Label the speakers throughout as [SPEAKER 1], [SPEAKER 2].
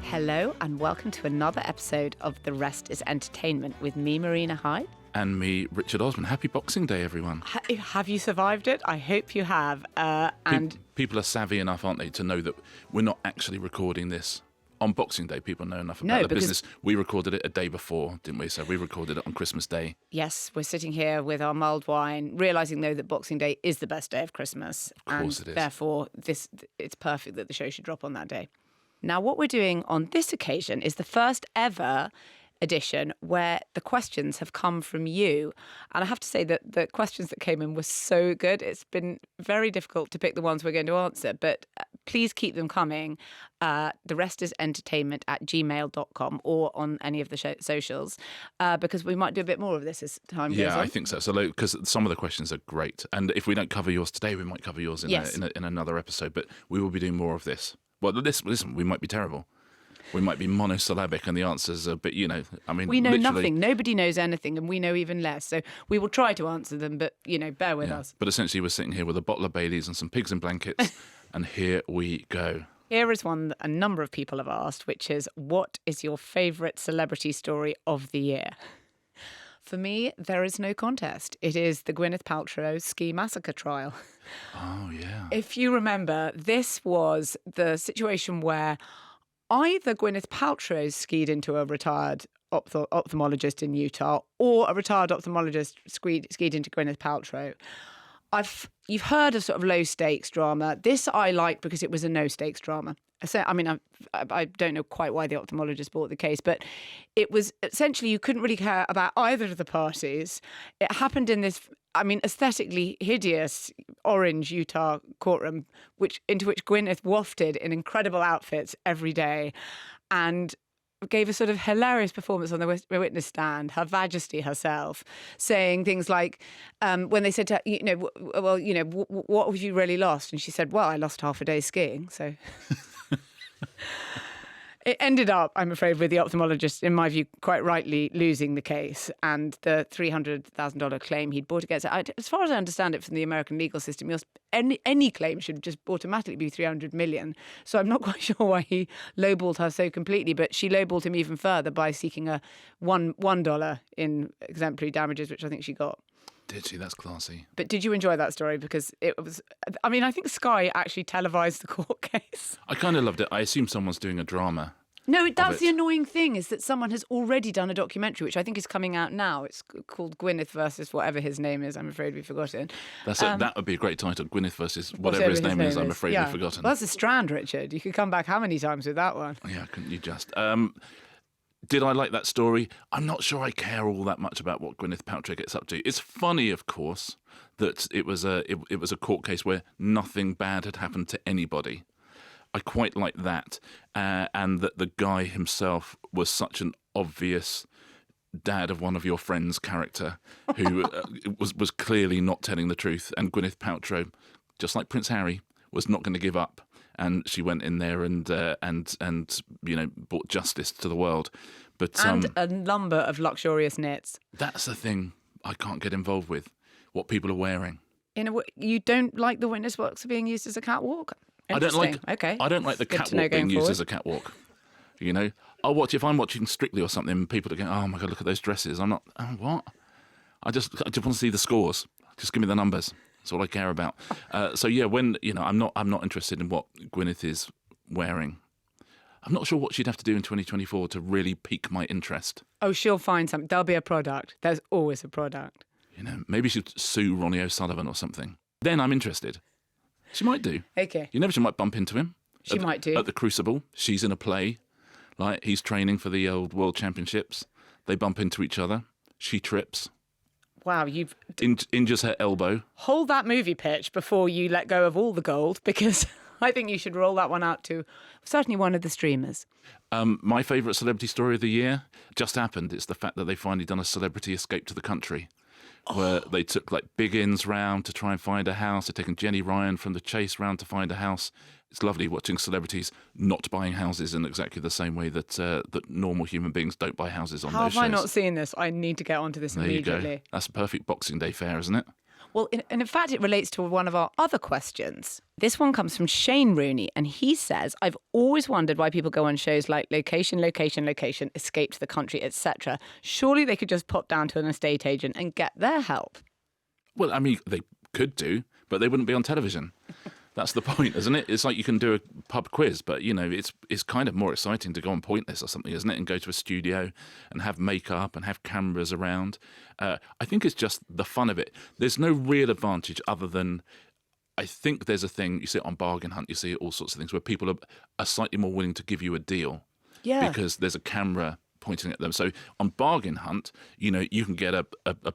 [SPEAKER 1] Hello and welcome to another episode of The Rest is Entertainment with me, Marina. Hi.
[SPEAKER 2] And me, Richard Osman. Happy Boxing Day, everyone.
[SPEAKER 1] Have you survived it? I hope you have.
[SPEAKER 2] People are savvy enough, aren't they, to know that we're not actually recording this on Boxing Day. People know enough about the business. We recorded it a day before, didn't we? So we recorded it on Christmas Day.
[SPEAKER 1] Yes, we're sitting here with our mulled wine, realising, though, that Boxing Day is the best day of Christmas.
[SPEAKER 2] Of course it is.
[SPEAKER 1] Therefore, it's perfect that the show should drop on that day. Now, what we're doing on this occasion is the first ever edition where the questions have come from you. And I have to say that the questions that came in were so good. It's been very difficult to pick the ones we're going to answer, but please keep them coming. The rest is entertainment at gmail.com or on any of the socials, because we might do a bit more of this as time goes on.
[SPEAKER 2] Yeah, I think so. So, because some of the questions are great. And if we don't cover yours today, we might cover yours in another episode, but we will be doing more of this. Well, listen, we might be terrible. We might be monosyllabic and the answers are, but we know
[SPEAKER 1] nothing. Nobody knows anything and we know even less. So we will try to answer them, but, bear with us.
[SPEAKER 2] But essentially we're sitting here with a bottle of Baileys and some pigs in blankets and here we go.
[SPEAKER 1] Here is one that a number of people have asked, which is, what is your favourite celebrity story of the year? For me, there is no contest. It is the Gwyneth Paltrow ski massacre trial.
[SPEAKER 2] Oh, yeah.
[SPEAKER 1] If you remember, this was the situation where either Gwyneth Paltrow skied into a retired ophthalmologist in Utah or a retired ophthalmologist skied into Gwyneth Paltrow. You've heard of sort of low stakes drama. This I like because it was a no stakes drama. So, I don't know quite why the ophthalmologist bought the case, but it was essentially you couldn't really care about either of the parties. It happened in this, aesthetically hideous orange Utah courtroom, into which Gwyneth wafted in incredible outfits every day and gave a sort of hilarious performance on the witness stand, Her Majesty herself, saying things like, when they said to her, what have you really lost? And she said, well, I lost half a day skiing, so... It ended up, I'm afraid, with the ophthalmologist, in my view, quite rightly losing the case and the $300,000 claim he'd brought against it. As far as I understand it from the American legal system, any claim should just automatically be $300 million. So I'm not quite sure why he lowballed her so completely, but she lowballed him even further by seeking a $1 in exemplary damages, which I think she got.
[SPEAKER 2] Did she? That's classy.
[SPEAKER 1] But did you enjoy that story? Because it was, I think Sky actually televised the court case.
[SPEAKER 2] I kind of loved it. I assume someone's doing a drama.
[SPEAKER 1] No, that's the annoying thing, is that someone has already done a documentary, which I think is coming out now. It's called Gwyneth versus whatever his name is. I'm afraid we've forgotten.
[SPEAKER 2] That would be a great title, Gwyneth versus whatever his name is. I'm afraid we've forgotten.
[SPEAKER 1] Well, that's a strand, Richard. You could come back how many times with that one?
[SPEAKER 2] Yeah, couldn't you just... Did I like that story? I'm not sure I care all that much about what Gwyneth Paltrow gets up to. It's funny, of course, that it was a court case where nothing bad had happened to anybody. I quite like that, and that the guy himself was such an obvious dad of one of your friends character who was clearly not telling the truth. And Gwyneth Paltrow, just like Prince Harry, was not going to give up. And she went in there and brought justice to the world. But
[SPEAKER 1] and a number of luxurious knits.
[SPEAKER 2] That's the thing I can't get involved with, what people are wearing.
[SPEAKER 1] In a way, you don't like the witness box being used as a catwalk?
[SPEAKER 2] I don't like the catwalk being used as a catwalk. I'll watch if I'm watching Strictly or something. People are going, "Oh my God, look at those dresses." I'm not. Oh, what? I just want to see the scores. Just give me the numbers. That's all I care about. When I'm not interested in what Gwyneth is wearing. I'm not sure what she'd have to do in 2024 to really pique my interest.
[SPEAKER 1] Oh, she'll find something. There'll be a product. There's always a product.
[SPEAKER 2] Maybe she'd sue Ronnie O'Sullivan or something. Then I'm interested. She might do.
[SPEAKER 1] Okay.
[SPEAKER 2] She might bump into him.
[SPEAKER 1] She might do.
[SPEAKER 2] At the Crucible. She's in a play. Like, he's training for the old World Championships. They bump into each other. She trips.
[SPEAKER 1] Wow, you've...
[SPEAKER 2] Injures her elbow.
[SPEAKER 1] Hold that movie pitch before you let go of all the gold, because I think you should roll that one out to certainly one of the streamers.
[SPEAKER 2] My favourite celebrity story of the year just happened. It's the fact that they finally done a celebrity escape to the country, where they took Biggins round to try and find a house. They've taken Jenny Ryan from The Chase round to find a house. It's lovely watching celebrities not buying houses in exactly the same way that normal human beings don't buy houses on those shows.
[SPEAKER 1] How have I not seen this? I need to get onto this immediately.
[SPEAKER 2] There you go. That's a perfect Boxing Day fare, isn't it?
[SPEAKER 1] Well, and in fact, it relates to one of our other questions. This one comes from Shane Rooney, and he says, I've always wondered why people go on shows like Location, Location, Location, Escape to the Country, etc. Surely they could just pop down to an estate agent and get their help.
[SPEAKER 2] Well, I mean, they could do, but they wouldn't be on television. That's the point, isn't it? It's like you can do a pub quiz, but, you know, it's kind of more exciting to go on Pointless or something, isn't it? And go to a studio and have makeup and have cameras around. I think it's just the fun of it. There's no real advantage other than, I think there's a thing, you see it on Bargain Hunt, you see all sorts of things where people are slightly more willing to give you a deal.
[SPEAKER 1] Yeah.
[SPEAKER 2] Because there's a camera pointing at them. So on Bargain Hunt, you know, you can get a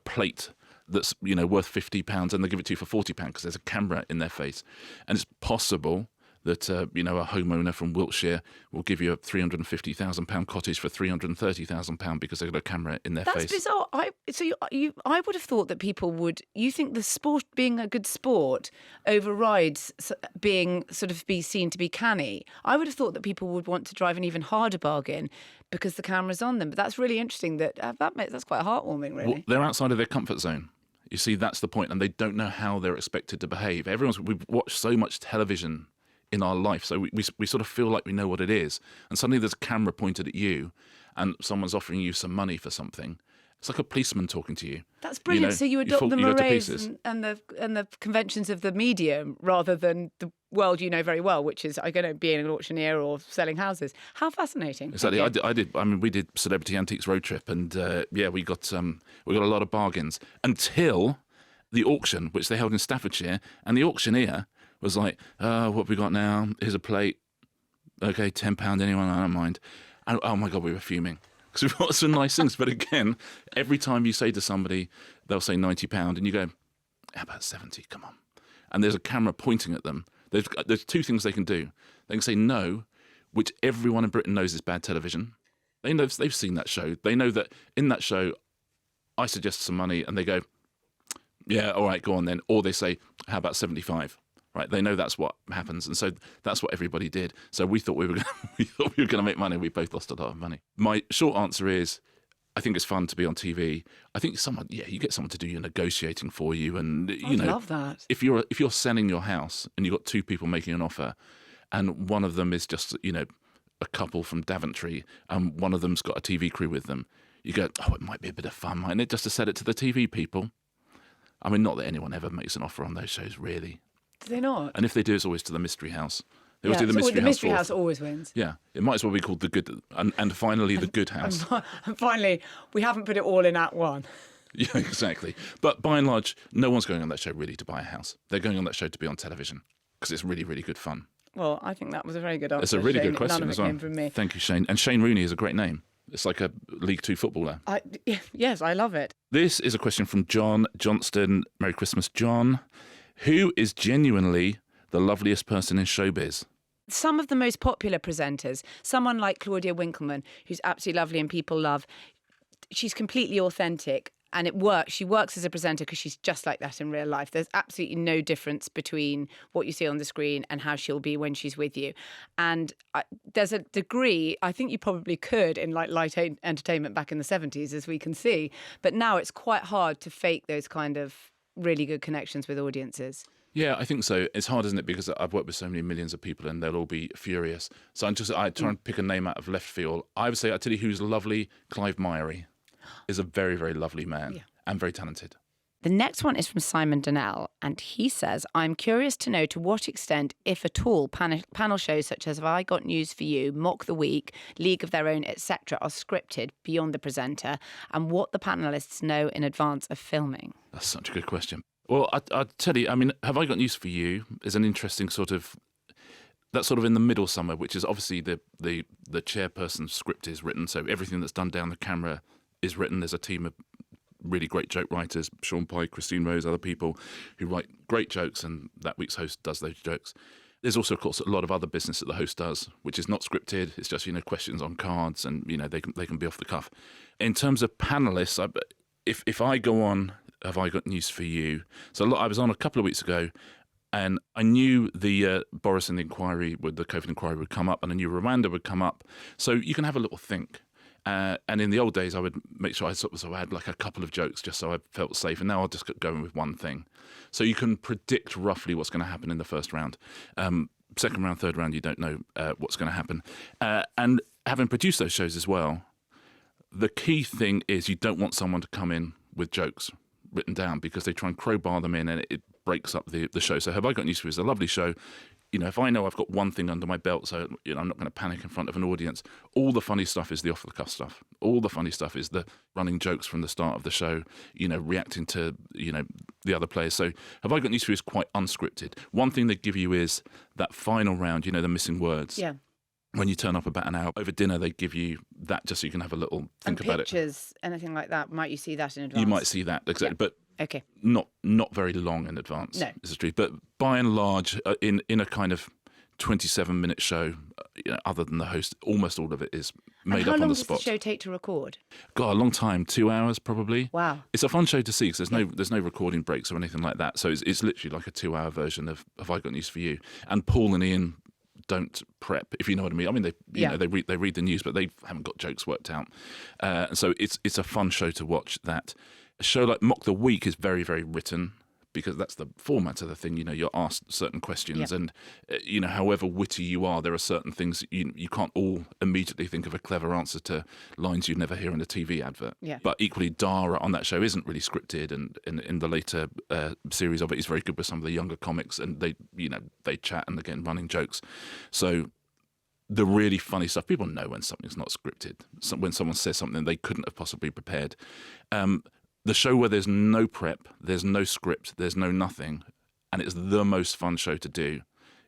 [SPEAKER 2] plate that's, you know, worth £50 and they'll give it to you for £40 because there's a camera in their face. And it's possible that, you know, a homeowner from Wiltshire will give you a £350,000 cottage for £330,000 because they've got a camera in their face.
[SPEAKER 1] That's bizarre. I would have thought that people would. You think the sport, being a good sport, overrides being be seen to be canny. I would have thought that people would want to drive an even harder bargain because the camera's on them. But that's really interesting. That's quite heartwarming, really.
[SPEAKER 2] Well, they're outside of their comfort zone. You see, that's the point, and they don't know how they're expected to behave. We've watched so much television in our life, so we sort of feel like we know what it is, and suddenly there's a camera pointed at you and someone's offering you some money for something. It's like a policeman talking to you.
[SPEAKER 1] That's brilliant. So you adopt the mores and the conventions of the medium rather than the world you know very well, which is, being an auctioneer or selling houses. How fascinating.
[SPEAKER 2] Exactly. I did. I mean, we did Celebrity Antiques Road Trip, and we got a lot of bargains until the auction, which they held in Staffordshire, and the auctioneer was like, what have we got now? Here's a plate. Okay, £10, anyone? I don't mind. And, oh my God, we were fuming. Because we've got some nice things. But again, every time you say to somebody, they'll say £90, and you go, how about 70? Come on. And there's a camera pointing at them. There's two things they can do. They can say no, which everyone in Britain knows is bad television. They know, they've seen that show. They know that in that show, I suggest some money, and they go, yeah, all right, go on then. Or they say, how about 75? Right, they know that's what happens, and so that's what everybody did. So we thought we were going to make money. We both lost a lot of money. My short answer is, I think it's fun to be on TV. I think you get someone to do your negotiating for you, and
[SPEAKER 1] I love that.
[SPEAKER 2] If you're selling your house and you've got two people making an offer, and one of them is just a couple from Daventry, and one of them's got a TV crew with them, you go, oh, it might be a bit of fun, mightn't it, just to sell it to the TV people? I mean, not that anyone ever makes an offer on those shows, really.
[SPEAKER 1] Do they not?
[SPEAKER 2] And if they do, it's always to the Mystery House. They
[SPEAKER 1] always
[SPEAKER 2] do the
[SPEAKER 1] Mystery House always wins.
[SPEAKER 2] Yeah, it might as well be called the Good, and finally the Good House.
[SPEAKER 1] And finally, we haven't put it all in Act 1.
[SPEAKER 2] Yeah, exactly. But by and large, no one's going on that show really to buy a house. They're going on that show to be on television because it's really, really good fun.
[SPEAKER 1] Well, I think that was a very good answer.
[SPEAKER 2] It's a really
[SPEAKER 1] Shane.
[SPEAKER 2] good question
[SPEAKER 1] None of
[SPEAKER 2] as
[SPEAKER 1] it
[SPEAKER 2] well.
[SPEAKER 1] Came from me.
[SPEAKER 2] Thank you, Shane. And Shane Rooney is a great name. It's like a League Two footballer.
[SPEAKER 1] Yes, I love it.
[SPEAKER 2] This is a question from John Johnston. Merry Christmas, John. Who is genuinely the loveliest person in showbiz?
[SPEAKER 1] Some of the most popular presenters, someone like Claudia Winkleman, who's absolutely lovely and people love, she's completely authentic and it works. She works as a presenter because she's just like that in real life. There's absolutely no difference between what you see on the screen and how she'll be when she's with you. And there's a degree, I think you probably could in light entertainment back in the 70s, as we can see. But now it's quite hard to fake those kind of really good connections with audiences.
[SPEAKER 2] Yeah, I think so. It's hard, isn't it? Because I've worked with so many millions of people and they'll all be furious. So I try and pick a name out of left field. I would say, I tell you who's lovely, Clive Myery is a very, very lovely man and very talented.
[SPEAKER 1] The next one is from Simon Donnell, and he says, I'm curious to know to what extent, if at all, panel shows such as Have I Got News For You, Mock the Week, League of Their Own, etc. are scripted beyond the presenter, and what the panellists know in advance of filming.
[SPEAKER 2] That's such a good question. Well, I'll tell you, I mean, Have I Got News For You is an interesting that's sort of in the middle somewhere, which is obviously the chairperson's script is written, so everything that's done down the camera is written. There's a team of really great joke writers, Sean Pye, Christine Rose, other people who write great jokes, and that week's host does those jokes. There's also, of course, a lot of other business that the host does, which is not scripted. It's just, questions on cards, and, they can be off the cuff. In terms of panellists, if I go on Have I Got News For You? So I was on a couple of weeks ago, and I knew the Boris and the Inquiry, the COVID inquiry would come up, and I knew Rwanda would come up. So you can have a little think. And in the old days, I would make sure I had like a couple of jokes just so I felt safe. And now I'll just go in with one thing. So you can predict roughly what's going to happen in the first round. Second round, third round, you don't know what's going to happen. And having produced those shows as well, the key thing is you don't want someone to come in with jokes written down because they try and crowbar them in and it breaks up the show. So Have I Got News For You is a lovely show. If I know I've got one thing under my belt, so I'm not going to panic in front of an audience, all the funny stuff is the off-the-cuff stuff. All the funny stuff is the running jokes from the start of the show, reacting to, the other players. So Have I Got News For You is quite unscripted. One thing they give you is that final round, the missing words.
[SPEAKER 1] Yeah.
[SPEAKER 2] When you turn up about an hour over dinner, they give you that just so you can have a little think about it.
[SPEAKER 1] Pictures, anything like that, might you see that in advance?
[SPEAKER 2] You might see that, exactly. Yeah. But
[SPEAKER 1] okay.
[SPEAKER 2] Not very long in advance.
[SPEAKER 1] No.
[SPEAKER 2] Is the truth. But by and large, in a kind of 27-minute show, other than the host, almost all of it is made up on the spot.
[SPEAKER 1] How long does the show take to record?
[SPEAKER 2] God, a long time, 2 hours probably.
[SPEAKER 1] Wow.
[SPEAKER 2] It's a fun show to see because there's no recording breaks or anything like that. So it's literally like a 2-hour version of Have I Got News For You. And Paul and Ian don't prep, if you know what I mean. I mean, they read the news, but they haven't got jokes worked out. So it's a fun show to watch. That a show like Mock the Week is very, very written because that's the format of the thing. You're asked certain questions, and however witty you are, there are certain things you can't all immediately think of a clever answer to lines you'd never hear in a TV advert.
[SPEAKER 1] Yeah.
[SPEAKER 2] But equally, Dara on that show isn't really scripted, and in the later series of it, he's very good with some of the younger comics, and they chat and again running jokes. So the really funny stuff, people know when something's not scripted. When someone says something they couldn't have possibly prepared. The show where there's no prep, there's no script, there's no nothing, and it's the most fun show to do,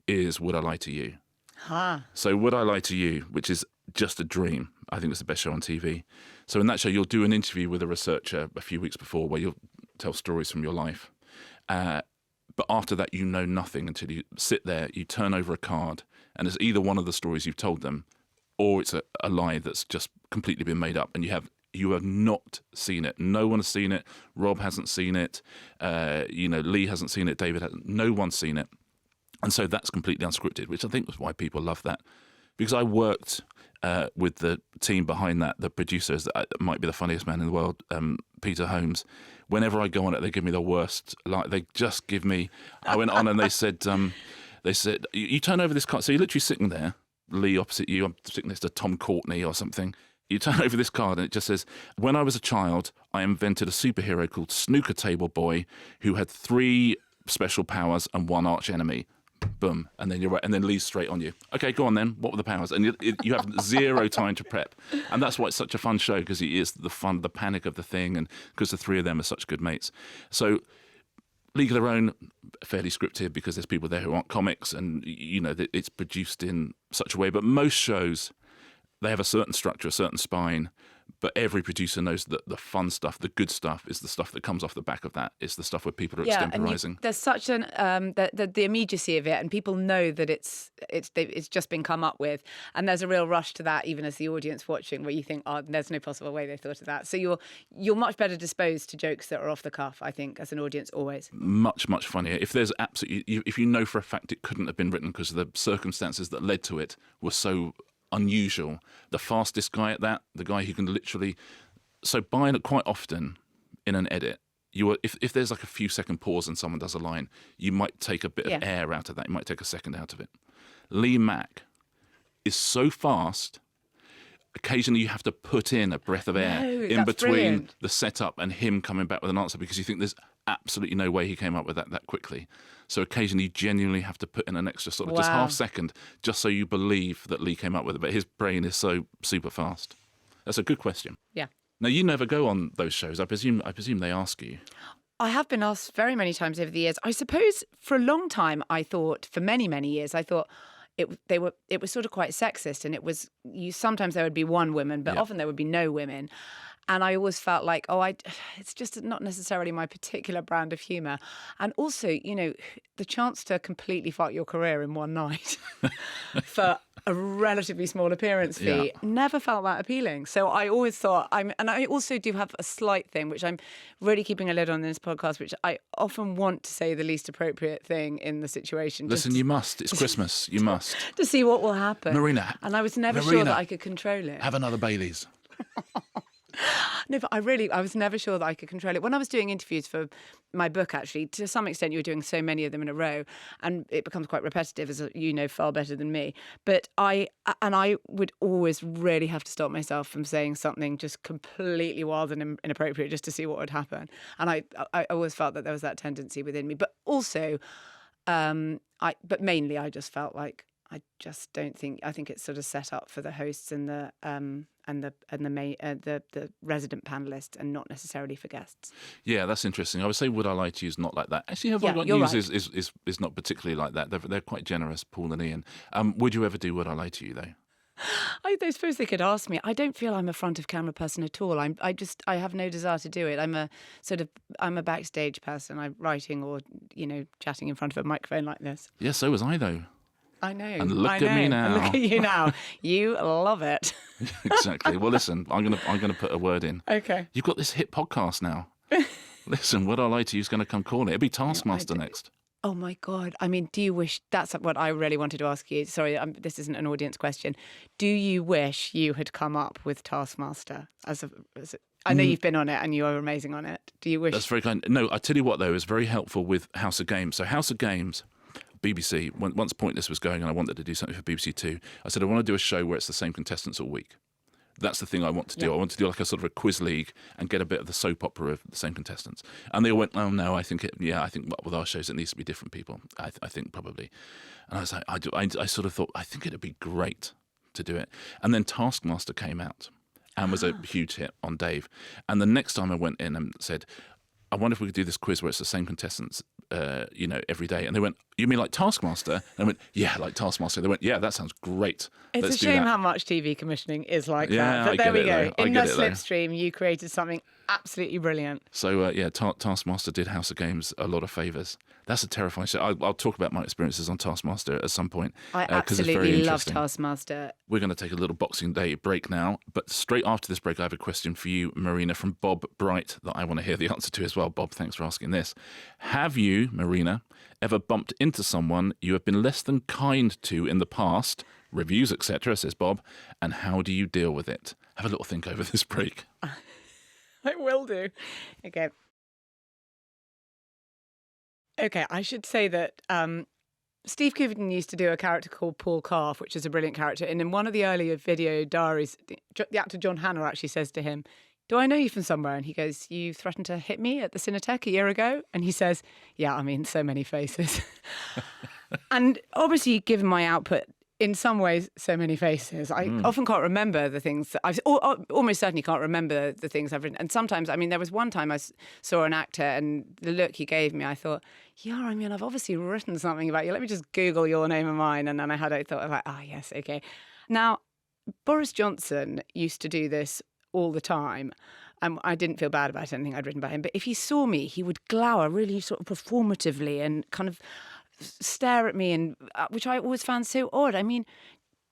[SPEAKER 2] is Would I Lie to You?
[SPEAKER 1] Huh.
[SPEAKER 2] So Would I Lie to You, which is just a dream. I think it's the best show on TV. So in that show, you'll do an interview with a researcher a few weeks before where you'll tell stories from your life. But after that, you know nothing until you sit there, you turn over a card, and it's either one of the stories you've told them, or it's a lie that's just completely been made up, and you have not seen it. No one has seen it. Rob hasn't seen it. Lee hasn't seen it. David hasn't. No one's seen it. And so that's completely unscripted, which I think was why people love that. Because I worked with the team behind that, the producers, that might be the funniest man in the world, Peter Holmes. Whenever I go on it, they give me the worst. They just give me. I went on and they said, you turn over this card. So you're literally sitting there, Lee opposite you. I'm sitting next to Tom Courtney or something. You turn over this card and it just says, when I was a child, I invented a superhero called Snooker Table Boy who had 3 special powers and 1 arch enemy. Boom. And then you're right. And then Lee's straight on you. Okay, go on then. What were the powers? And you have zero time to prep. And that's why it's such a fun show, because it is the fun, the panic of the thing, and because the 3 of them are such good mates. So League of Their Own, fairly scripted because there's people there who aren't comics, and it's produced in such a way. But most shows, they have a certain structure, a certain spine, but every producer knows that the fun stuff, the good stuff, is the stuff that comes off the back of that. It's the stuff where people are extemporising.
[SPEAKER 1] And there's such an the immediacy of it, and people know that it's just been come up with, and there's a real rush to that, even as the audience watching, where you think, oh, there's no possible way they thought of that. So you're much better disposed to jokes that are off the cuff, I think, as an audience always.
[SPEAKER 2] Much funnier. If there's if you know for a fact it couldn't have been written because the circumstances that led to it were so unusual. The fastest guy at that, the guy who can literally, so by it quite often in an edit, if there's like a few second pause and someone does a line, you might take a bit of air out of that. You might take a second out of it. Lee Mack is so fast. Occasionally you have to put in a breath of air in between
[SPEAKER 1] brilliant.
[SPEAKER 2] The setup and him coming back with an answer, because you think there's absolutely no way he came up with that quickly. So occasionally you genuinely have to put in an extra sort of just half second just so you believe that Lee came up with it. But his brain is so super fast. That's a good question.
[SPEAKER 1] Yeah.
[SPEAKER 2] Now, you never go on those shows. I presume they ask you.
[SPEAKER 1] I have been asked very many times over the years. I suppose for a long time for many, many years, I thought it was sort of quite sexist, and sometimes there would be one woman, but often there would be no women. And I always felt like, it's just not necessarily my particular brand of humour. And also, the chance to completely fuck your career in one night for a relatively small appearance fee never felt that appealing. So I always thought, and I also do have a slight thing, which I'm really keeping a lid on in this podcast, which I often want to say the least appropriate thing in the situation.
[SPEAKER 2] Listen, you must. It's Christmas. You must.
[SPEAKER 1] To see what will happen.
[SPEAKER 2] Marina.
[SPEAKER 1] And I was never sure that I could control it.
[SPEAKER 2] Have another Baileys.
[SPEAKER 1] No, but I was never sure that I could control it. When I was doing interviews for my book, actually, to some extent, you were doing so many of them in a row, and it becomes quite repetitive, as you know far better than me. But I would always really have to stop myself from saying something just completely wild and inappropriate just to see what would happen. And I always felt that there was that tendency within me. But also, but mainly, I just felt like I just don't think. I think it's sort of set up for the hosts and the resident panelists, and not necessarily for guests.
[SPEAKER 2] Yeah, that's interesting. I would say "Would I Lie to You" is not like that. Actually, Have I Got
[SPEAKER 1] you're
[SPEAKER 2] News
[SPEAKER 1] right.
[SPEAKER 2] is not particularly like that. They're quite generous, Paul and Ian. Would you ever do "Would I Lie to You" though?
[SPEAKER 1] I suppose they could ask me. I don't feel I'm a front of camera person at all. I have no desire to do it. I'm a backstage person. I'm writing or chatting in front of a microphone like this.
[SPEAKER 2] Yeah, so was I though.
[SPEAKER 1] I know.
[SPEAKER 2] And look at me now.
[SPEAKER 1] And look at you now. You love it.
[SPEAKER 2] Exactly. Well, listen, I'm gonna put a word in.
[SPEAKER 1] Okay.
[SPEAKER 2] You've got this hit podcast now. Listen, "Would I Lie to You" is going to come calling. It'll be Taskmaster next.
[SPEAKER 1] Oh my God. I mean, do you wish, that's what I really wanted to ask you. Sorry, this isn't an audience question. Do you wish you had come up with Taskmaster I know you've been on it and you are amazing on it. Do you wish?
[SPEAKER 2] That's very kind. No, I tell you what though, it was very helpful with House of Games. So House of Games, BBC, once Pointless was going and I wanted to do something for BBC Two, I said I want to do a show where it's the same contestants all week. That's the thing I want to do.
[SPEAKER 1] Yeah.
[SPEAKER 2] I want to do like a sort of a quiz league and get a bit of the soap opera of the same contestants. And they all went, "Oh no, I think with our shows it needs to be different people. I think probably." And I was like, I sort of thought, I think it'd be great to do it. And then Taskmaster came out and was a huge hit on Dave. And the next time I went in and said, "I wonder if we could do this quiz where it's the same contestants, every day." And they went, "You mean like Taskmaster?" And I went, "Yeah, like Taskmaster." They went, "Yeah, that sounds great.
[SPEAKER 1] It's
[SPEAKER 2] Let's
[SPEAKER 1] a
[SPEAKER 2] do
[SPEAKER 1] shame
[SPEAKER 2] that."
[SPEAKER 1] how much TV commissioning is like
[SPEAKER 2] Yeah,
[SPEAKER 1] that. But
[SPEAKER 2] I
[SPEAKER 1] there
[SPEAKER 2] get
[SPEAKER 1] we
[SPEAKER 2] it,
[SPEAKER 1] go.
[SPEAKER 2] though. I
[SPEAKER 1] In the
[SPEAKER 2] get it, though.
[SPEAKER 1] slipstream, you created something absolutely brilliant.
[SPEAKER 2] So, Taskmaster did House of Games a lot of favours. That's a terrifying show. I'll talk about my experiences on Taskmaster at some point.
[SPEAKER 1] I
[SPEAKER 2] 'cause it's very
[SPEAKER 1] absolutely love
[SPEAKER 2] interesting.
[SPEAKER 1] Taskmaster.
[SPEAKER 2] We're going to take a little Boxing Day break now, but straight after this break, I have a question for you, Marina, from Bob Bright that I want to hear the answer to as well. Bob, thanks for asking this. Have you, Marina, ever bumped into someone you have been less than kind to in the past? Reviews, etc., says Bob. And how do you deal with it? Have a little think over this break.
[SPEAKER 1] I will do. Okay. Okay, I should say that Steve Cooverton used to do a character called Paul Calf, which is a brilliant character. And in one of the earlier video diaries, the actor John Hannah actually says to him, "Do I know you from somewhere?" And he goes, "You threatened to hit me at the Cinetech a year ago?" And he says, "Yeah, I mean, so many faces." And obviously, given my output, in some ways, so many faces. I often can't remember the things that almost certainly can't remember the things I've written. And sometimes, I mean, there was one time I saw an actor and the look he gave me, I thought, yeah, I mean, I've obviously written something about you. Let me just Google your name and mine. And then I thought, like, oh, yes, okay. Now, Boris Johnson used to do this all the time. I didn't feel bad about anything I'd written about him. But if he saw me, he would glower really sort of performatively and kind of stare at me, and which I always found so odd. I mean,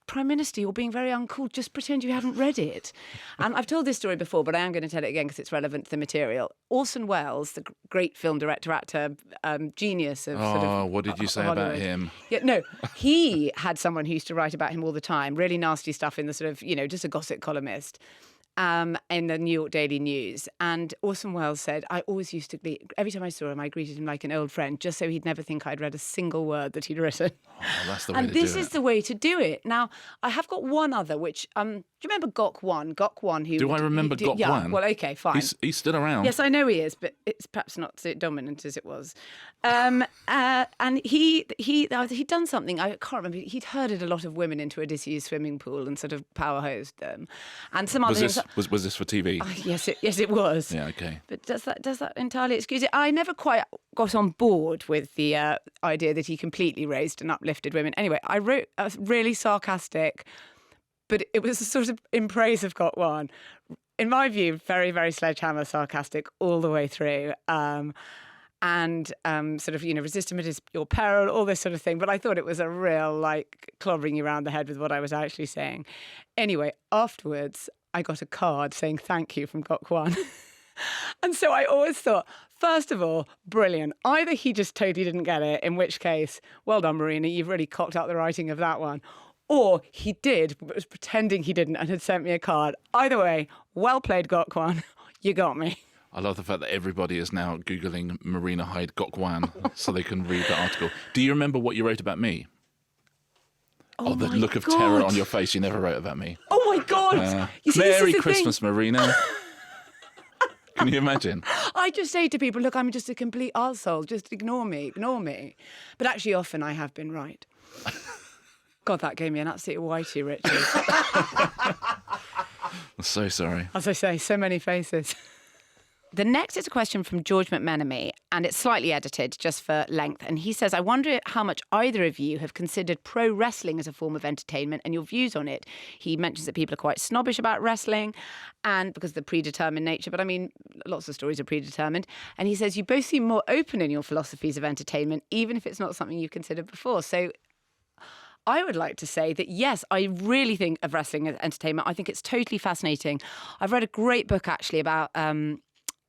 [SPEAKER 1] Prime Minister, you're being very uncool. Just pretend you haven't read it. And I've told this story before, but I am going to tell it again because it's relevant to the material. Orson Welles, the great film director, actor, genius of sort of
[SPEAKER 2] what did you say about
[SPEAKER 1] Hollywood.
[SPEAKER 2] him?
[SPEAKER 1] Yeah, no, he had someone who used to write about him all the time, really nasty stuff in the sort of, just a gossip columnist. In the New York Daily News. And Orson Welles said, I always used to every time I saw him, I greeted him like an old friend, just so he'd never think I'd read a single word that he'd written.
[SPEAKER 2] Oh, that's the way
[SPEAKER 1] And
[SPEAKER 2] to do it.
[SPEAKER 1] this is the way to do it. Now, I have got one other, which, do you remember Gok One? Gok One, who...
[SPEAKER 2] Do I remember Gok
[SPEAKER 1] yeah,
[SPEAKER 2] One?
[SPEAKER 1] well, okay, fine.
[SPEAKER 2] He's still around.
[SPEAKER 1] Yes, I know he is, but it's perhaps not so dominant as it was. And he'd done something, I can't remember, he'd herded a lot of women into a disused swimming pool and sort of power hosed them. And some other things...
[SPEAKER 2] Was this for TV?
[SPEAKER 1] Yes, it was.
[SPEAKER 2] Yeah, okay.
[SPEAKER 1] But does that entirely excuse it? I never quite got on board with the idea that he completely raised and uplifted women. Anyway, I wrote a really sarcastic, but it was sort of in praise of Got One. In my view, very, very sledgehammer sarcastic all the way through. And sort of, resist him at your peril, all this sort of thing. But I thought it was a real, clobbering you around the head with what I was actually saying. Anyway, afterwards, I got a card saying thank you from Gok One. And so I always thought, first of all, brilliant. Either he just totally didn't get it, in which case, well done, Marina, you've really cocked up the writing of that one. Or he did, but was pretending he didn't and had sent me a card. Either way, well played, Gokwan. You got me.
[SPEAKER 2] I love the fact that everybody is now Googling Marina Hyde Gokwan so they can read the article. Do you remember what you wrote about me?
[SPEAKER 1] Oh,
[SPEAKER 2] the
[SPEAKER 1] my
[SPEAKER 2] look of
[SPEAKER 1] God.
[SPEAKER 2] terror on your face. You never wrote about me.
[SPEAKER 1] Oh, my God. You see,
[SPEAKER 2] Merry
[SPEAKER 1] this is the
[SPEAKER 2] Christmas,
[SPEAKER 1] thing.
[SPEAKER 2] Marina. Can you imagine?
[SPEAKER 1] I just say to people, look, I'm just a complete arsehole. Just ignore me. But actually, often I have been right. God, that gave me an absolute whitey, Richard.
[SPEAKER 2] I'm so sorry.
[SPEAKER 1] As I say, so many faces. The next is a question from George McMenemy, and it's slightly edited just for length. And he says, I wonder how much either of you have considered pro wrestling as a form of entertainment and your views on it. He mentions that people are quite snobbish about wrestling and because of the predetermined nature. But I mean, lots of stories are predetermined. And he says, you both seem more open in your philosophies of entertainment, even if it's not something you considered before. So I would like to say that, yes, I really think of wrestling as entertainment. I think it's totally fascinating. I've read a great book, actually, about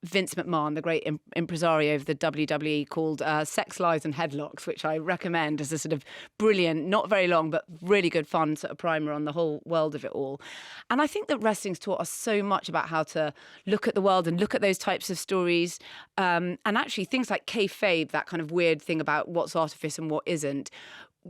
[SPEAKER 1] Vince McMahon, the great impresario of the WWE, called Sex, Lies and Headlocks, which I recommend as a sort of brilliant, not very long, but really good fun sort of primer on the whole world of it all. And I think that wrestling's taught us so much about how to look at the world and look at those types of stories. And actually things like kayfabe, that kind of weird thing about what's artifice and what isn't.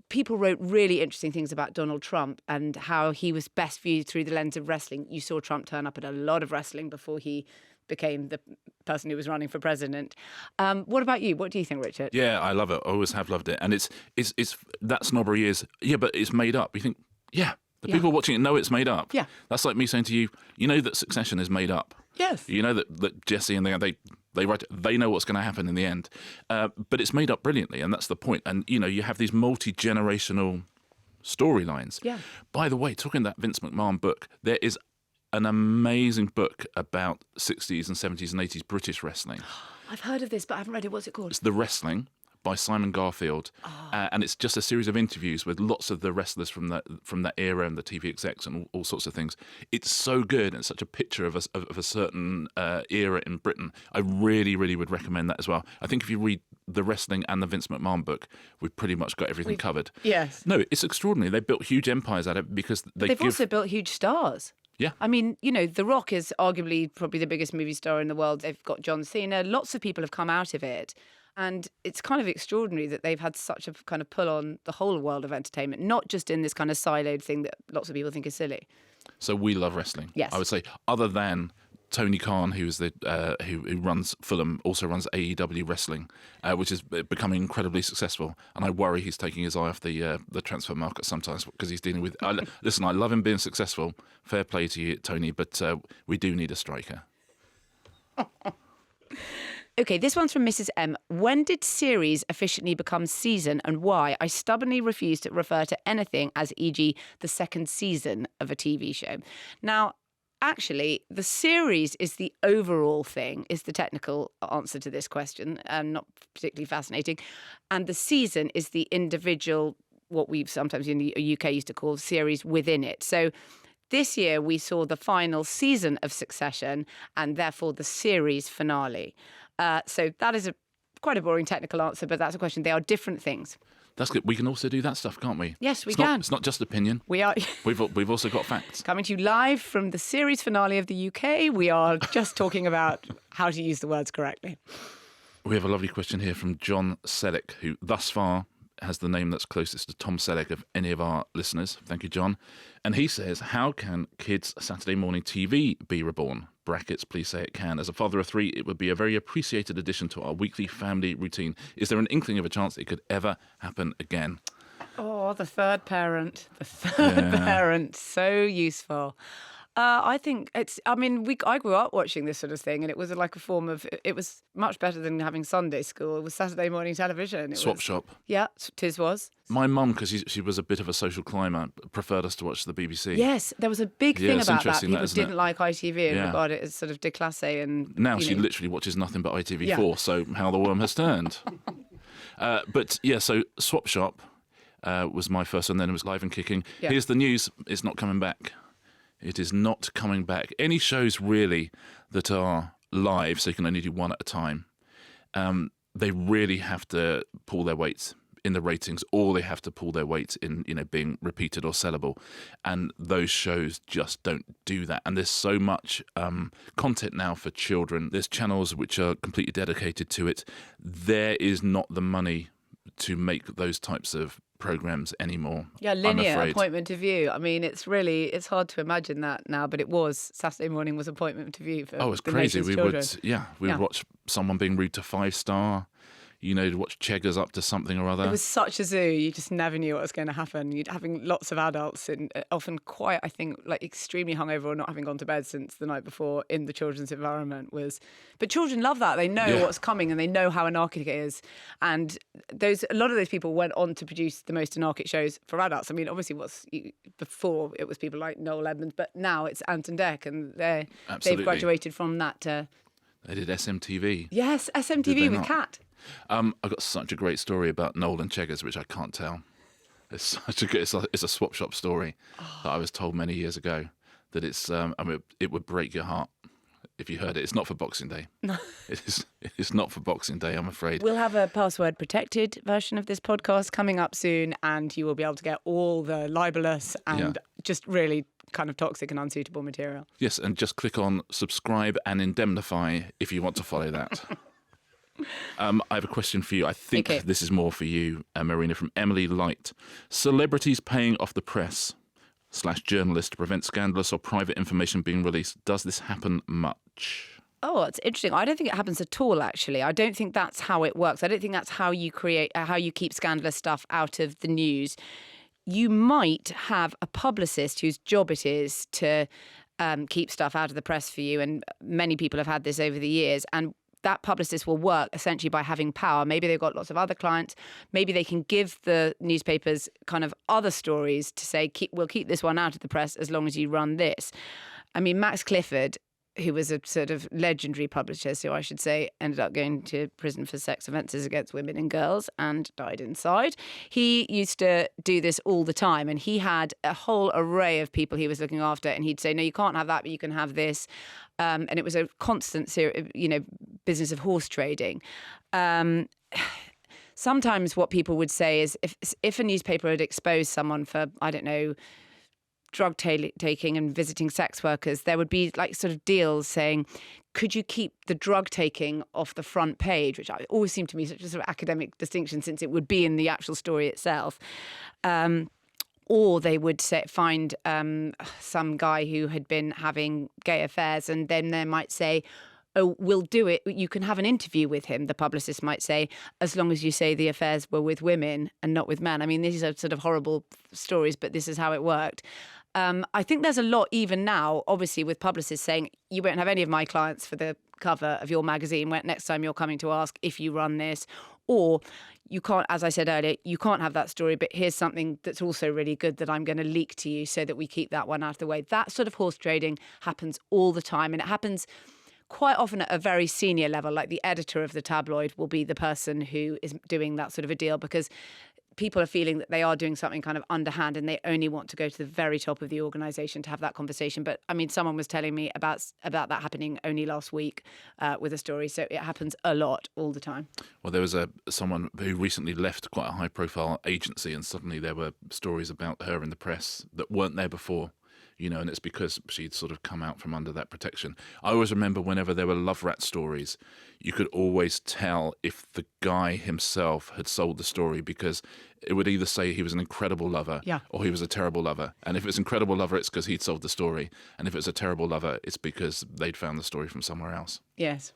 [SPEAKER 1] People wrote really interesting things about Donald Trump and how he was best viewed through the lens of wrestling. You saw Trump turn up at a lot of wrestling before he became the person who was running for president. What about you? What do you think, Richard?
[SPEAKER 2] Yeah, I love it. I always have loved it. And it's that snobbery is, yeah, but it's made up. You think, yeah, the people watching it know it's made up.
[SPEAKER 1] Yeah.
[SPEAKER 2] That's like me saying to you, you know that Succession is made up.
[SPEAKER 1] Yes.
[SPEAKER 2] You know that Jesse and they write, they know what's going to happen in the end. But it's made up brilliantly, and that's the point. And, you know, you have these multi-generational storylines.
[SPEAKER 1] Yeah.
[SPEAKER 2] By the way, talking that Vince McMahon book, there is an amazing book about 60s and 70s and 80s British wrestling.
[SPEAKER 1] I've heard of this, but I haven't read it. What's it called?
[SPEAKER 2] It's The Wrestling by Simon Garfield, and it's just a series of interviews with lots of the wrestlers from that era and the TV execs and all sorts of things. It's so good, and it's such a picture of a certain era in Britain. I really, really would recommend that as well. I think if you read The Wrestling and the Vince McMahon book, we've pretty much got everything covered.
[SPEAKER 1] Yes.
[SPEAKER 2] No, it's extraordinary. They built huge empires out of it because
[SPEAKER 1] They've also built huge stars.
[SPEAKER 2] Yeah.
[SPEAKER 1] I mean, you know, The Rock is arguably probably the biggest movie star in the world. They've got John Cena. Lots of people have come out of it. And it's kind of extraordinary that they've had such a kind of pull on the whole world of entertainment, not just in this kind of siloed thing that lots of people think is silly.
[SPEAKER 2] So we love wrestling.
[SPEAKER 1] Yes.
[SPEAKER 2] I would say, other than Tony Khan, who's the who runs Fulham, also runs AEW Wrestling, which is becoming incredibly successful. And I worry he's taking his eye off the transfer market sometimes because he's dealing with. Listen, I love him being successful. Fair play to you, Tony, but we do need a striker.
[SPEAKER 1] Okay, this one's from Mrs. M. When did series officially become season and why? I stubbornly refuse to refer to anything as, e.g., the second season of a TV show. Now, actually, the series is the overall thing, is the technical answer to this question, and not particularly fascinating. And the season is the individual, what we sometimes in the UK used to call series within it. So this year we saw the final season of Succession and therefore the series finale. So that is quite a boring technical answer, but that's a question. They are different things.
[SPEAKER 2] That's good. We can also do that stuff, can't we?
[SPEAKER 1] Yes, we
[SPEAKER 2] It's
[SPEAKER 1] can.
[SPEAKER 2] It's not just opinion.
[SPEAKER 1] We are
[SPEAKER 2] We've also got facts.
[SPEAKER 1] coming to you live from the series finale of the UK. We are just talking about how to use the words correctly.
[SPEAKER 2] We have a lovely question here from John Selleck, who thus far has the name that's closest to Tom Selleck of any of our listeners. Thank you, John. And he says, how can kids' Saturday morning TV be reborn? Brackets, please say it can. As a father of three, it would be a very appreciated addition to our weekly family routine. Is there an inkling of a chance it could ever happen again?
[SPEAKER 1] Oh, the third parent. The third parent. So useful. I think it's, I mean, I grew up watching this sort of thing and it was like a form of, it was much better than having Sunday school. It was Saturday morning television.
[SPEAKER 2] Swap shop.
[SPEAKER 1] Yeah, tis was.
[SPEAKER 2] My mum, because she was a bit of a social climber, preferred us to watch the BBC.
[SPEAKER 1] Yes, there was a big
[SPEAKER 2] Yeah,
[SPEAKER 1] thing
[SPEAKER 2] it's
[SPEAKER 1] about that.
[SPEAKER 2] interesting,
[SPEAKER 1] People
[SPEAKER 2] isn't it?
[SPEAKER 1] didn't like ITV and
[SPEAKER 2] Yeah.
[SPEAKER 1] regard it as sort of déclassé and...
[SPEAKER 2] Now
[SPEAKER 1] you
[SPEAKER 2] she
[SPEAKER 1] know.
[SPEAKER 2] literally watches nothing but ITV4,
[SPEAKER 1] Yeah.
[SPEAKER 2] so how the worm has turned. But yeah, so Swap Shop was my first, and then it was Live and Kicking.
[SPEAKER 1] Yeah.
[SPEAKER 2] Here's the news, it's not coming back. It is not coming back. Any shows really that are live, so you can only do one at a time, they really have to pull their weight in the ratings, or they have to pull their weight in, being repeated or sellable. And those shows just don't do that. And there's so much content now for children. There's channels which are completely dedicated to it. There is not the money to make those types of programs anymore.
[SPEAKER 1] Yeah, linear appointment to view. I mean, it's hard to imagine that now, but it was. Saturday morning was appointment to view for
[SPEAKER 2] it's
[SPEAKER 1] the
[SPEAKER 2] crazy.
[SPEAKER 1] nation's children.
[SPEAKER 2] We would watch someone being rude to 5-star. To watch Cheggers up to something or other.
[SPEAKER 1] It was such a zoo. You just never knew what was going to happen. You'd having lots of adults and often quite, I think, like extremely hungover or not having gone to bed since the night before in the children's environment was. But children love that. They know what's coming and they know how anarchic it is. And a lot of those people went on to produce the most anarchic shows for adults. I mean, obviously, before it was people like Noel Edmonds, but now it's Anton Deck, and they've graduated from that.
[SPEAKER 2] They did SMTV.
[SPEAKER 1] Yes, SMTV with Kat.
[SPEAKER 2] I've got such a great story about Noel and Cheggers, which I can't tell. It's such a good. It's a swap shop story that I was told many years ago. That it's. It would break your heart if you heard it. It's not for Boxing Day. No, it's not for Boxing Day, I'm afraid.
[SPEAKER 1] We'll have a password protected version of this podcast coming up soon, and you will be able to get all the libelous and just really kind of toxic and unsuitable material.
[SPEAKER 2] Yes, and just click on subscribe and indemnify if you want to follow that. I have a question for you. I think this is more for you, Marina, from Emily Light. Celebrities paying off the press / journalists to prevent scandalous or private information being released. Does this happen much?
[SPEAKER 1] Oh, it's interesting. I don't think it happens at all, actually. I don't think that's how it works. I don't think that's how you keep scandalous stuff out of the news. You might have a publicist whose job it is to keep stuff out of the press for you, and many people have had this over the years, and that publicist will work essentially by having power. Maybe they've got lots of other clients. Maybe they can give the newspapers kind of other stories to say, we'll keep this one out of the press as long as you run this. I mean, Max Clifford, who was a sort of legendary publisher, so I should say, ended up going to prison for sex offences against women and girls and died inside. He used to do this all the time, and he had a whole array of people he was looking after, and he'd say, no, you can't have that, but you can have this. And it was a constant, business of horse trading. Sometimes what people would say is if a newspaper had exposed someone for, I don't know, drug taking and visiting sex workers, there would be like sort of deals saying, could you keep the drug taking off the front page, which always seemed to me such a sort of academic distinction since it would be in the actual story itself. Or they would find some guy who had been having gay affairs, and then they might say, oh, we'll do it. You can have an interview with him, the publicist might say, as long as you say the affairs were with women and not with men. I mean, these are sort of horrible stories, but this is how it worked. I think there's a lot even now, obviously, with publicists saying, you won't have any of my clients for the cover of your magazine next time you're coming to ask if you run this. Or you can't, as I said earlier, you can't have that story, but here's something that's also really good that I'm going to leak to you so that we keep that one out of the way. That sort of horse trading happens all the time, and it happens quite often at a very senior level, like the editor of the tabloid will be the person who is doing that sort of a deal, because people are feeling that they are doing something kind of underhand and they only want to go to the very top of the organisation to have that conversation. But I mean, someone was telling me about that happening only last week with a story. So it happens a lot all the time. Well,
[SPEAKER 2] there was someone who recently left quite a high profile agency, and suddenly there were stories about her in the press that weren't there before. And it's because she'd sort of come out from under that protection. I always remember whenever there were love rat stories, you could always tell if the guy himself had sold the story, because it would either say he was an incredible lover or he was a terrible lover. And if it's incredible lover, it's because he'd sold the story. And if it's a terrible lover, it's because they'd found the story from somewhere else.
[SPEAKER 1] Yes.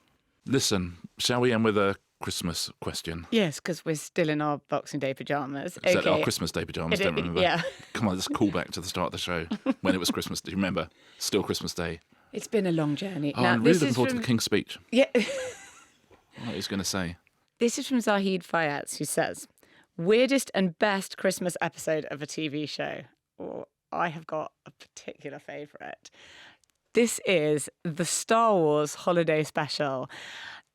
[SPEAKER 2] Listen, shall we end with a Christmas question?
[SPEAKER 1] Yes, because we're still in our Boxing Day pyjamas.
[SPEAKER 2] Is that our Christmas Day pyjamas? Don't remember.
[SPEAKER 1] Yeah.
[SPEAKER 2] Come on, let's call back to the start of the show when it was Christmas. Do you remember? Still Christmas Day.
[SPEAKER 1] It's been a long journey.
[SPEAKER 2] Oh, I'm really looking forward to the King's speech.
[SPEAKER 1] Yeah.
[SPEAKER 2] What he's going to say.
[SPEAKER 1] This is from Zahid Fayez, who says, weirdest and best Christmas episode of a TV show. Oh, I have got a particular favourite. This is the Star Wars Holiday Special.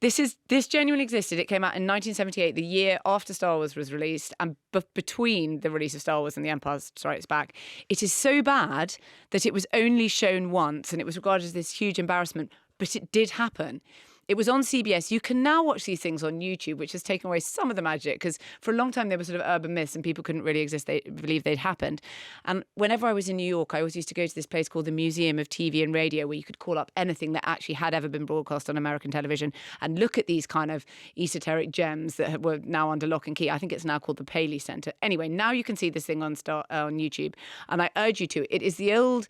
[SPEAKER 1] This genuinely existed. It came out in 1978, the year after Star Wars was released, and between the release of Star Wars and The Empire Strikes Back. It is so bad that it was only shown once, and it was regarded as this huge embarrassment, but it did happen. It was on CBS. You can now watch these things on YouTube, which has taken away some of the magic, because for a long time they were sort of urban myths and people couldn't really exist. They believed they'd happened. And whenever I was in New York, I always used to go to this place called the Museum of TV and Radio, where you could call up anything that actually had ever been broadcast on American television and look at these kind of esoteric gems that were now under lock and key. I think it's now called the Paley Center. Anyway, now you can see this thing on YouTube, and I urge you to. It is the old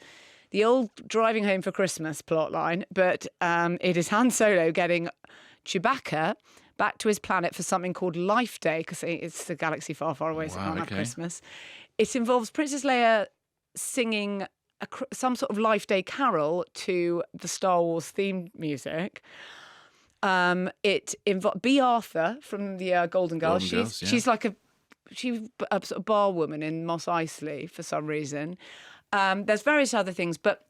[SPEAKER 1] driving home for Christmas plotline, but it is Han Solo getting Chewbacca back to his planet for something called Life Day, because it's a galaxy far, far away, so it can't have Christmas. It involves Princess Leia singing some sort of Life Day carol to the Star Wars theme music. It involves Bea Arthur from the Golden Girls. She's like a sort of bar woman in Mos Eisley for some reason. There's various other things, but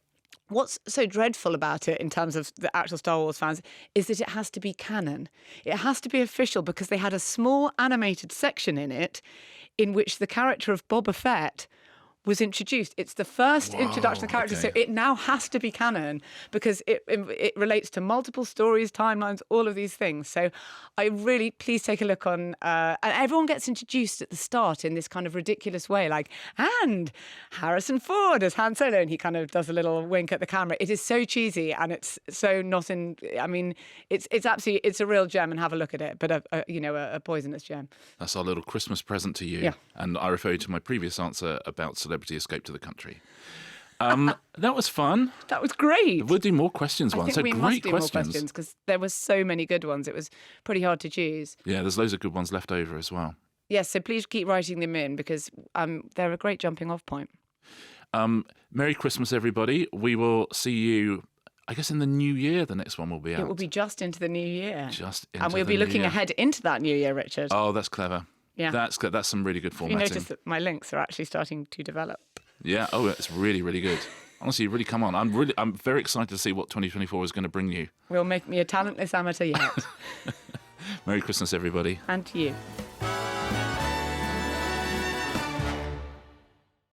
[SPEAKER 1] what's so dreadful about it in terms of the actual Star Wars fans is that it has to be canon. It has to be official, because they had a small animated section in it in which the character of Boba Fett was introduced. It's the first introduction of the character, so it now has to be canon, because it relates to multiple stories, timelines, all of these things. So I really, please take a look on, and everyone gets introduced at the start in this kind of ridiculous way, like, and Harrison Ford as Han Solo, and he kind of does a little wink at the camera. It is so cheesy, and it's so not in, I mean, it's absolutely, it's a real gem, and have a look at it, but a poisonous gem.
[SPEAKER 2] That's our little Christmas present to you. Yeah. And I refer you to my previous answer about Celebrity Escape to the Country. That was fun.
[SPEAKER 1] That was great.
[SPEAKER 2] We'll do more questions once.
[SPEAKER 1] I think we must do more questions, because there were so many good ones. It was pretty hard to choose.
[SPEAKER 2] Yeah, there's loads of good ones left over as well.
[SPEAKER 1] Yes, so please keep writing them in, because they're a great jumping off point.
[SPEAKER 2] Merry Christmas, everybody. We will see you, I guess, in the new year. The next one will be out.
[SPEAKER 1] It will be just into the new year.
[SPEAKER 2] And
[SPEAKER 1] we'll be looking ahead into that new year, Richard.
[SPEAKER 2] Oh, that's clever.
[SPEAKER 1] Yeah.
[SPEAKER 2] That's some really good formatting.
[SPEAKER 1] You notice that my links are actually starting to develop.
[SPEAKER 2] Yeah. Oh, it's really, really good. Honestly, really come on. I'm very excited to see what 2024 is going to bring you.
[SPEAKER 1] Will make me a talentless amateur yet.
[SPEAKER 2] Merry Christmas, everybody.
[SPEAKER 1] And to you.